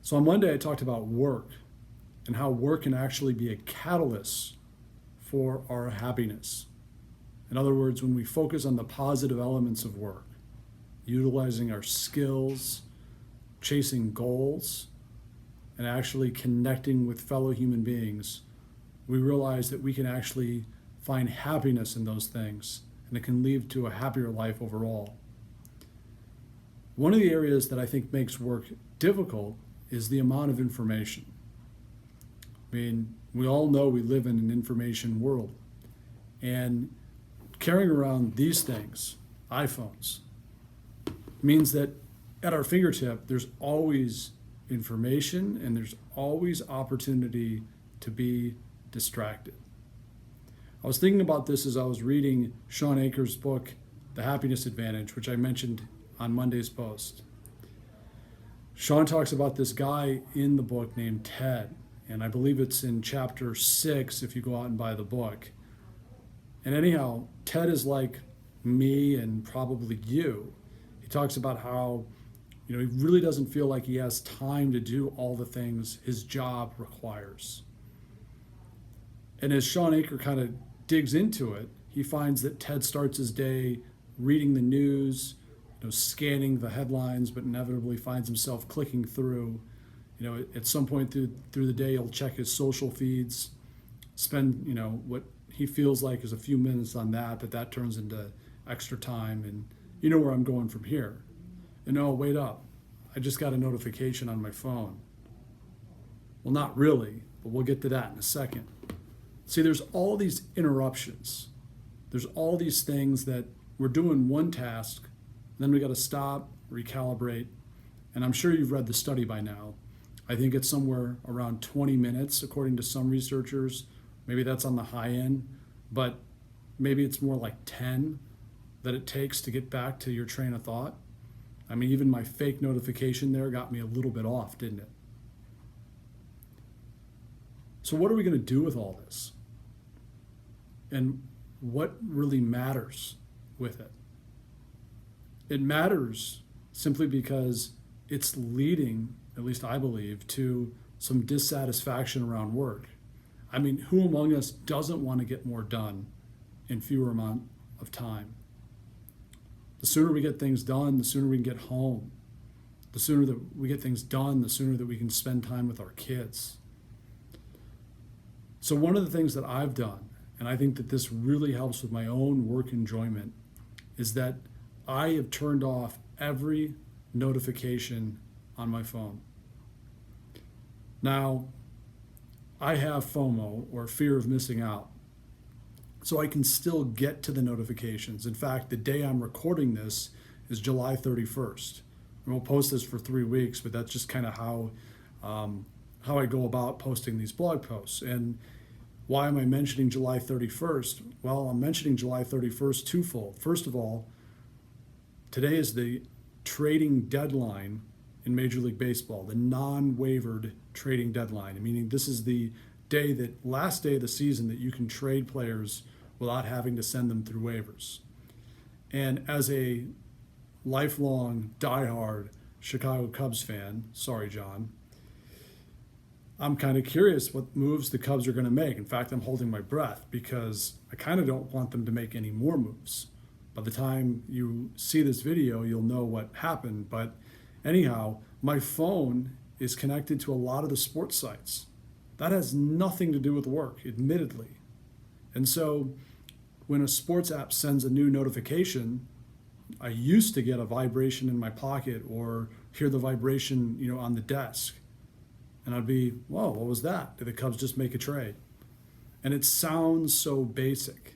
So on Monday, I talked about work and how work can actually be a catalyst for our happiness. In other words, when we focus on the positive elements of work, utilizing our skills, chasing goals, and actually connecting with fellow human beings, we realize that we can actually find happiness in those things, and it can lead to a happier life overall. One of the areas that I think makes work difficult is the amount of information. I mean, we all know we live in an information world, and carrying around these things, iPhones, means that at our fingertip, there's always information and there's always opportunity to be distracted. I was thinking about this as I was reading Shawn Achor's book, The Happiness Advantage, which I mentioned on Monday's post. Shawn talks about this guy in the book named Ted, and I believe it's in chapter 6 if you go out and buy the book. And anyhow, Ted is like me and probably you. He talks about how he really doesn't feel like he has time to do all the things his job requires. And as Shawn Achor kind of digs into it, he finds that Ted starts his day reading the news, scanning the headlines, but inevitably finds himself clicking through. At some point through the day, he'll check his social feeds, spend, what he feels like is a few minutes on that, but that turns into extra time. And you know where I'm going from here. And oh, wait up, I just got a notification on my phone. Well, not really, but we'll get to that in a second. See, there's all these interruptions. There's all these things that we're doing one task, then we got to stop, recalibrate. And I'm sure you've read the study by now. I think it's somewhere around 20 minutes, according to some researchers. Maybe that's on the high end, but maybe it's more like 10 that it takes to get back to your train of thought. I mean, even my fake notification there got me a little bit off, didn't it? So what are we going to do with all this? And what really matters with it? It matters simply because it's leading, at least I believe, to some dissatisfaction around work. I mean, who among us doesn't want to get more done in fewer amount of time? The sooner we get things done, the sooner we can get home. The sooner that we get things done, the sooner that we can spend time with our kids. So one of the things that I've done, and I think that this really helps with my own work enjoyment, is that I have turned off every notification on my phone. Now, I have FOMO, or fear of missing out, so I can still get to the notifications. In fact, the day I'm recording this is July 31st. And we'll post this for 3 weeks, but that's just kind of how I go about posting these blog posts. And why am I mentioning July 31st? Well, I'm mentioning July 31st twofold. First of all, today is the trading deadline in Major League Baseball, the non-waivered trading deadline, meaning this is the last day of the season that you can trade players without having to send them through waivers. And as a lifelong, diehard Chicago Cubs fan, sorry, John, I'm kind of curious what moves the Cubs are going to make. In fact, I'm holding my breath because I kind of don't want them to make any more moves. By the time you see this video, you'll know what happened. But anyhow, my phone is connected to a lot of the sports sites. That has nothing to do with work, admittedly. And so when a sports app sends a new notification, I used to get a vibration in my pocket or hear the vibration, on the desk. And I'd be, whoa, what was that? Did the Cubs just make a trade? And it sounds so basic,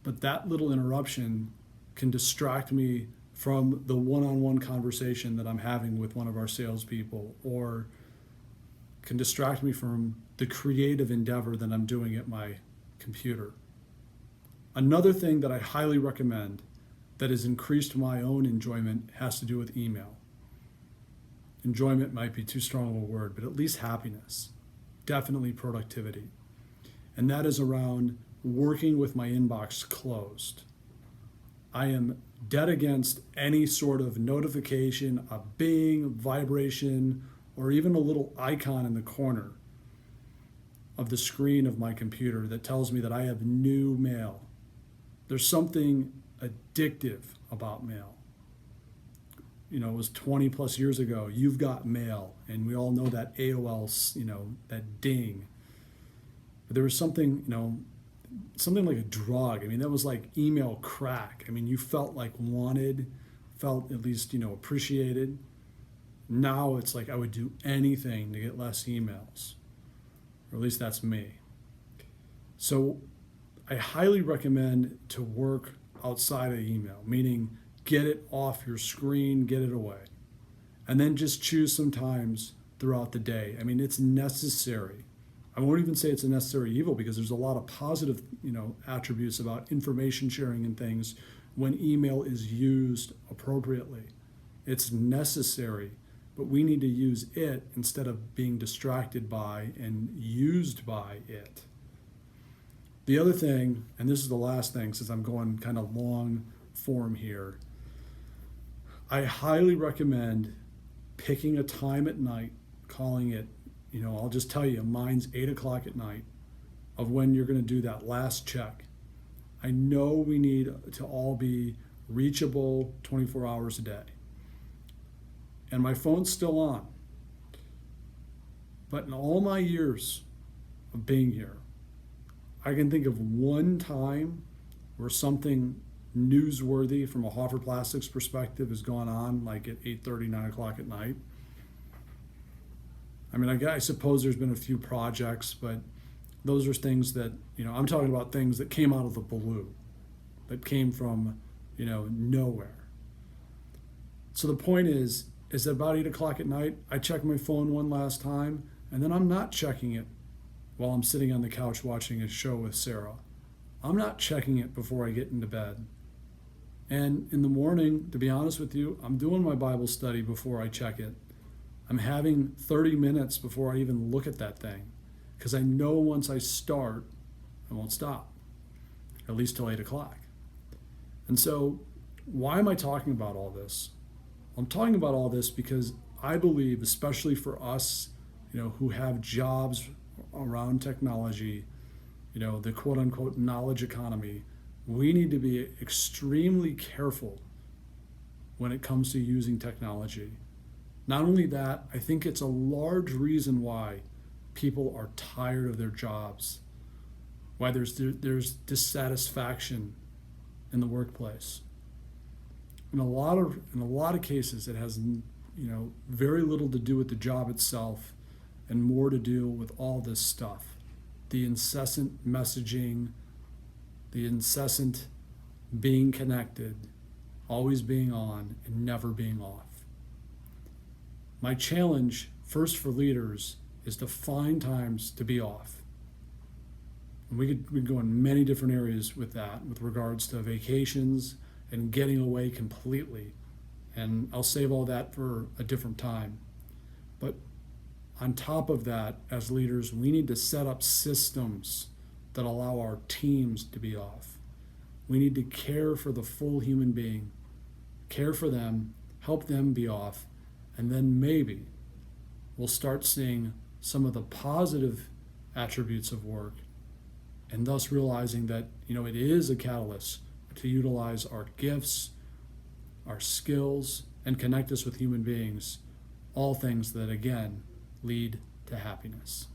but that little interruption can distract me from the one-on-one conversation that I'm having with one of our salespeople, or can distract me from the creative endeavor that I'm doing at my computer. Another thing that I highly recommend that has increased my own enjoyment has to do with email. Enjoyment might be too strong of a word, but at least happiness, definitely productivity. And that is around working with my inbox closed. I am dead against any sort of notification, a bing, vibration, or even a little icon in the corner of the screen of my computer that tells me that I have new mail. There's something addictive about mail. You know, it was 20 plus years ago, you've got mail, and we all know that AOL, that ding. But there was something, something like a drug. I mean, that was like email crack. I mean, you felt like wanted, felt at least, appreciated. Now it's like I would do anything to get less emails, or at least that's me. So I highly recommend to work outside of email, meaning get it off your screen, get it away. And then just choose some times throughout the day. I mean, it's necessary. I won't even say it's a necessary evil, because there's a lot of positive, attributes about information sharing and things when email is used appropriately. It's necessary, but we need to use it instead of being distracted by and used by it. The other thing, and this is the last thing since I'm going kind of long form here, I highly recommend picking a time at night, calling it, I'll just tell you, mine's 8 o'clock at night, of when you're going to do that last check. I know we need to all be reachable 24 hours a day. And my phone's still on. But in all my years of being here, I can think of one time where something newsworthy from a Hoffer Plastics perspective has gone on, like at 8:30, 9 o'clock at night. I mean, I suppose there's been a few projects, but those are things that, I'm talking about things that came out of the blue, that came from, nowhere. So the point is that about 8 o'clock at night, I check my phone one last time, and then I'm not checking it while I'm sitting on the couch watching a show with Sarah. I'm not checking it before I get into bed. And in the morning, to be honest with you, I'm doing my Bible study before I check it. I'm having 30 minutes before I even look at that thing, because I know once I start, I won't stop, at least till 8 o'clock. And so why am I talking about all this? I'm talking about all this because I believe, especially for us, who have jobs around technology, the quote unquote knowledge economy, we need to be extremely careful when it comes to using technology. Not only that, I think it's a large reason why people are tired of their jobs, why there's dissatisfaction in the workplace. In a lot of cases, it has very little to do with the job itself, and more to do with all this stuff, the incessant messaging, the incessant being connected, always being on and never being off. My challenge, first for leaders, is to find times to be off. And we could go in many different areas with that, with regards to vacations and getting away completely. And I'll save all that for a different time. But on top of that, as leaders, we need to set up systems that allow our teams to be off. We need to care for the full human being, care for them, help them be off, and then maybe we'll start seeing some of the positive attributes of work, and thus realizing that it is a catalyst to utilize our gifts, our skills, and connect us with human beings, all things that again lead to happiness.